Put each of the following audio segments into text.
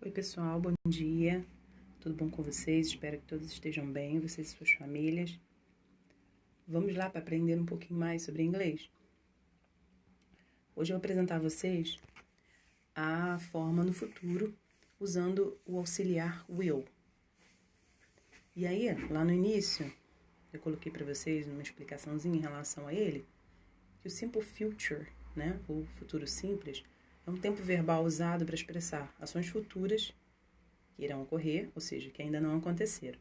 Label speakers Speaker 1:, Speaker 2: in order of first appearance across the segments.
Speaker 1: Oi pessoal, bom dia, tudo bom com vocês? Espero que todos estejam bem, vocês e suas famílias. Vamos lá para aprender um pouquinho mais sobre inglês? Hoje eu vou apresentar a vocês a forma no futuro usando o auxiliar will. E aí, lá no início, eu coloquei para vocês uma explicaçãozinha em relação a ele, que o simple future, né, o futuro simples, é um tempo verbal usado para expressar ações futuras que irão ocorrer, ou seja, que ainda não aconteceram.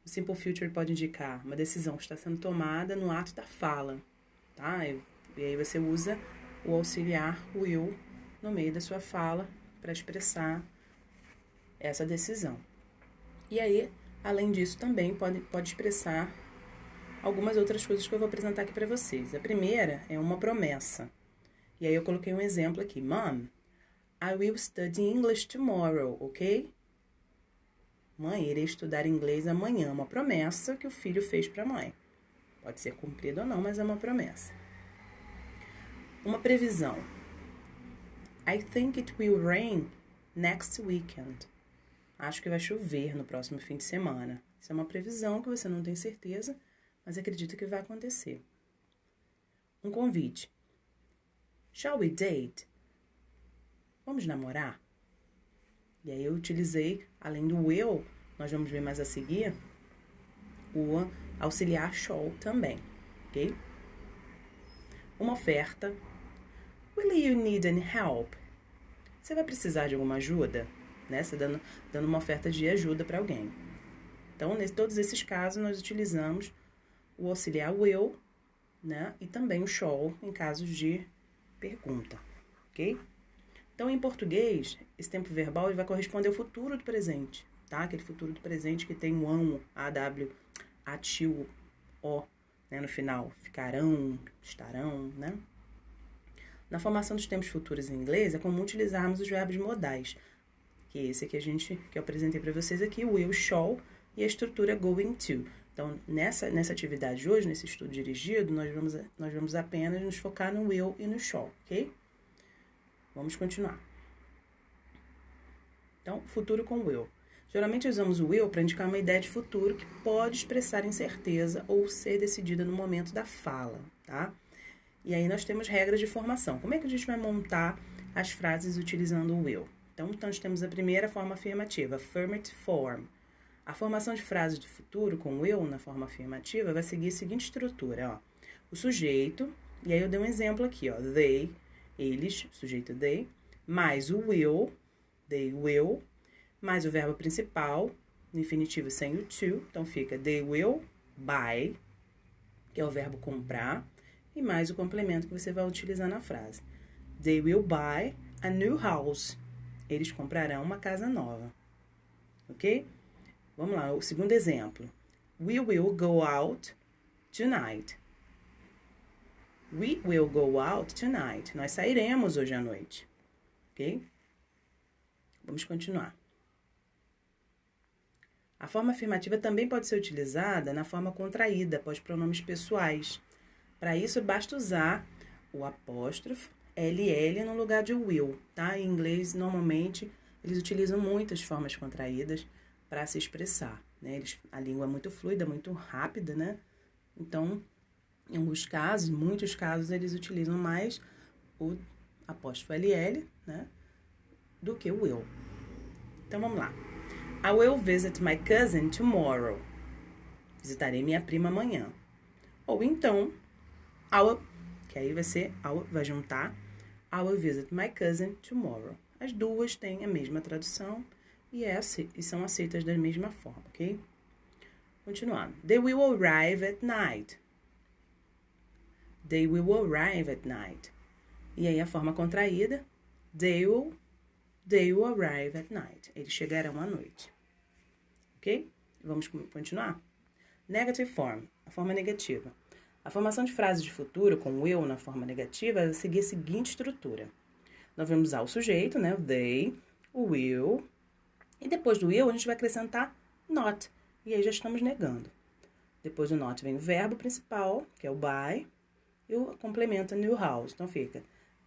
Speaker 1: O simple future pode indicar uma decisão que está sendo tomada no ato da fala, tá? E aí você usa o auxiliar will no meio da sua fala para expressar essa decisão. E aí, além disso, também pode expressar algumas outras coisas que eu vou apresentar aqui para vocês. A primeira é uma promessa. E aí eu coloquei um exemplo aqui. Mom, I will study English tomorrow, ok? Mãe, irei estudar inglês amanhã. Uma promessa que o filho fez para a mãe. Pode ser cumprida ou não, mas é uma promessa. Uma previsão. I think it will rain next weekend. Acho que vai chover no próximo fim de semana. Isso é uma previsão que você não tem certeza, mas acredita que vai acontecer. Um convite. Shall we date? Vamos namorar? E aí eu utilizei, além do will, nós vamos ver mais a seguir, o auxiliar shall também, ok? Uma oferta. Will you need any help? Você vai precisar de alguma ajuda? Né? Você dando uma oferta de ajuda para alguém. Então, em todos esses casos, nós utilizamos o auxiliar will, né? E também o shall em casos de pergunta, ok? Então, em português, esse tempo verbal ele vai corresponder ao futuro do presente, tá? Aquele futuro do presente que tem o amo, AW, ativo, O, né? No final, ficarão, estarão, né? Na formação dos tempos futuros em inglês, é comum utilizarmos os verbos modais, que é esse aqui que eu apresentei para vocês aqui, o will, shall, e a estrutura going to. Então, nessa atividade de hoje, nesse estudo dirigido, nós vamos apenas nos focar no will e no shall, ok? Vamos continuar. Então, futuro com will. Geralmente usamos o will para indicar uma ideia de futuro que pode expressar incerteza ou ser decidida no momento da fala, tá? E aí nós temos regras de formação. Como é que a gente vai montar as frases utilizando o will? Então nós temos a primeira forma afirmativa, affirmative form. A formação de frases do futuro com will na forma afirmativa vai seguir a seguinte estrutura, ó. O sujeito, e aí eu dei um exemplo aqui, ó, they, eles, sujeito they, mais o will, they will, mais o verbo principal, no infinitivo sem o to, então fica they will buy, que é o verbo comprar, e mais o complemento que você vai utilizar na frase. They will buy a new house. Eles comprarão uma casa nova. Ok? Vamos lá, o segundo exemplo. We will go out tonight. We will go out tonight. Nós sairemos hoje à noite. Ok? Vamos continuar. A forma afirmativa também pode ser utilizada na forma contraída, após pronomes pessoais. Para isso, basta usar o apóstrofo LL no lugar de will, tá? Em inglês, normalmente, eles utilizam muitas formas contraídas para se expressar, né? A língua é muito fluida, muito rápida, né? Então, em alguns casos, em muitos casos, eles utilizam mais o apóstrofo LL, né? Do que o will. Então, vamos lá. I will visit my cousin tomorrow. Visitarei minha prima amanhã. Ou então, que aí vai juntar I will visit my cousin tomorrow. As duas têm a mesma tradução e são aceitas da mesma forma, ok? Continuando. They will arrive at night. They will arrive at night. E aí a forma contraída, they will arrive at night. Eles chegarão à noite. Ok? Vamos continuar? Negative form, a forma negativa. A formação de frases de futuro com will na forma negativa vai seguir a seguinte estrutura. Nós vamos usar o sujeito, né, o they, o will, e depois do will a gente vai acrescentar not, e aí já estamos negando. Depois do not vem o verbo principal, que é o buy, e o complemento new house. Então fica,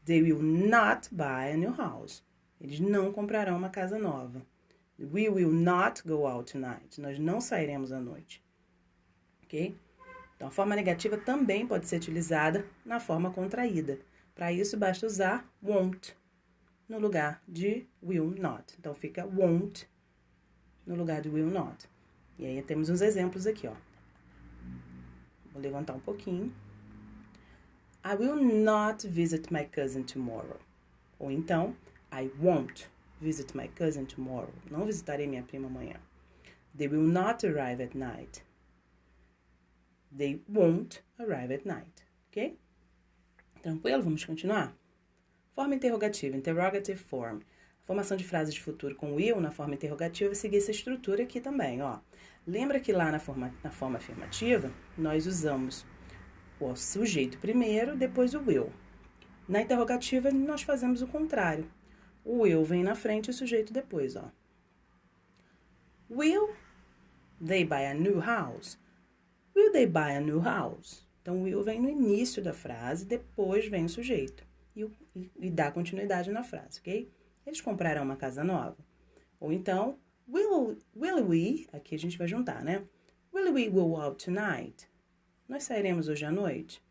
Speaker 1: they will not buy a new house. Eles não comprarão uma casa nova. We will not go out tonight. Nós não sairemos à noite. Ok? Então, a forma negativa também pode ser utilizada na forma contraída. Para isso, basta usar won't no lugar de will not. Então, fica won't no lugar de will not. E aí, temos uns exemplos aqui, ó. Vou levantar um pouquinho. I will not visit my cousin tomorrow. Ou então, I won't visit my cousin tomorrow. Não visitarei minha prima amanhã. They will not arrive at night. They won't arrive at night. Ok? Tranquilo? Vamos continuar? Forma interrogativa, interrogative form. A formação de frases de futuro com will na forma interrogativa vai seguir essa estrutura aqui também, ó. Lembra que lá na forma afirmativa, nós usamos o sujeito primeiro, depois o will. Na interrogativa, nós fazemos o contrário. O will vem na frente e o sujeito depois, ó. Will they buy a new house? Will they buy a new house? Então, o will vem no início da frase, depois vem o sujeito. E dá continuidade na frase, ok? Eles comprarão uma casa nova. Ou então, will we, aqui a gente vai juntar, né? Will we go out tonight? Nós sairemos hoje à noite?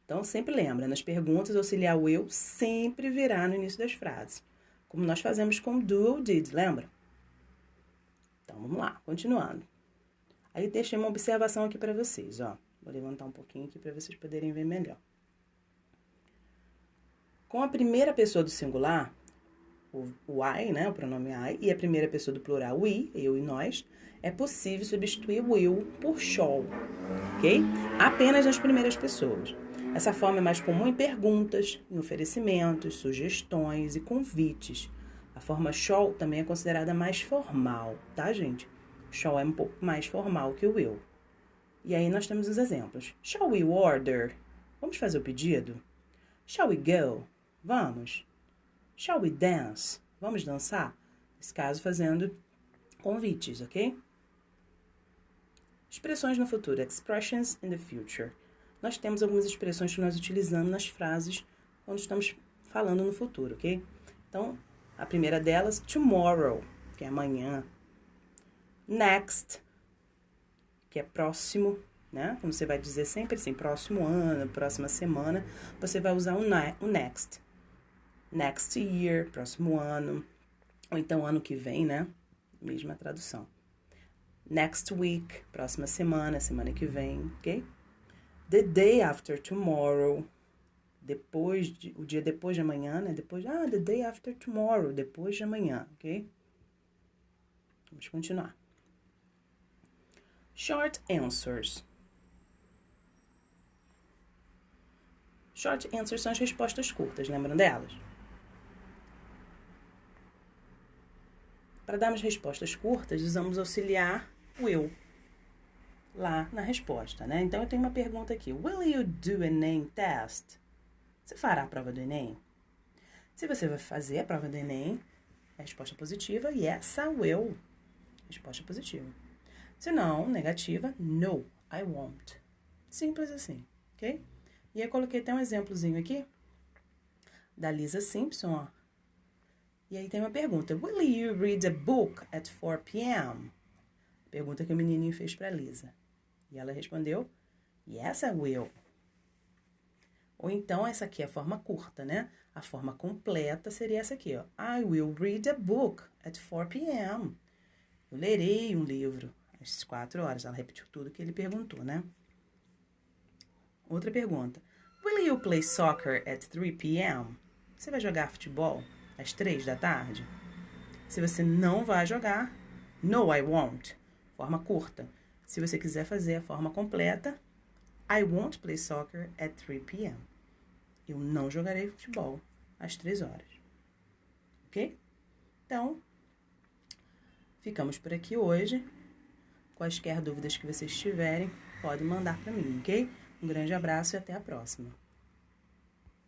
Speaker 1: Então, sempre lembra, nas perguntas, auxiliar will sempre virá no início das frases. Como nós fazemos com do ou did, lembra? Então, vamos lá, continuando. Aí, deixei uma observação aqui para vocês, ó. Vou levantar um pouquinho aqui para vocês poderem ver melhor. Com a primeira pessoa do singular, o I, né, o pronome I, e a primeira pessoa do plural we, eu e nós, é possível substituir will por shall, ok? Apenas nas primeiras pessoas. Essa forma é mais comum em perguntas, em oferecimentos, sugestões e convites. A forma shall também é considerada mais formal, tá, gente? Shall é um pouco mais formal que o will. E aí nós temos os exemplos. Shall we order? Vamos fazer o pedido? Shall we go? Vamos. Shall we dance? Vamos dançar? Nesse caso, fazendo convites, ok? Expressões no futuro. Expressions in the future. Nós temos algumas expressões que nós utilizamos nas frases quando estamos falando no futuro, ok? Então, a primeira delas, tomorrow, que é amanhã. Next, que é próximo, né? Como você vai dizer sempre assim, próximo ano, próxima semana, você vai usar o next. Next year, próximo ano, ou então ano que vem, né? Mesma tradução. Next week, próxima semana, semana que vem, ok? The day after tomorrow, o dia depois de amanhã, né? The day after tomorrow, depois de amanhã, ok? Vamos continuar. Short answers. Short answers são as respostas curtas, lembram delas? Para darmos respostas curtas, usamos auxiliar will lá na resposta, né? Então, eu tenho uma pergunta aqui. Will you do a name test? Você fará a prova do Enem? Se você vai fazer a prova do Enem, a resposta positiva, yes, I will. Resposta positiva. Se não, negativa, no, I won't. Simples assim, ok? E eu coloquei até um exemplozinho aqui da Lisa Simpson, ó. E aí tem uma pergunta. Will you read a book at 4 p.m.? Pergunta que o menininho fez para Lisa. E ela respondeu, yes, I will. Ou então, essa aqui é a forma curta, né? A forma completa seria essa aqui, ó. I will read a book at 4 p.m. Eu lerei um livro às 4 horas. Ela repetiu tudo que ele perguntou, né? Outra pergunta. Will you play soccer at 3 p.m.? Você vai jogar futebol às 3 da tarde? Se você não vai jogar, no, I won't. Forma curta. Se você quiser fazer a forma completa, I won't play soccer at 3 p.m. Eu não jogarei futebol às 3 horas. Ok? Então, ficamos por aqui hoje. Quaisquer dúvidas que vocês tiverem, podem mandar para mim, ok? Um grande abraço e até a próxima.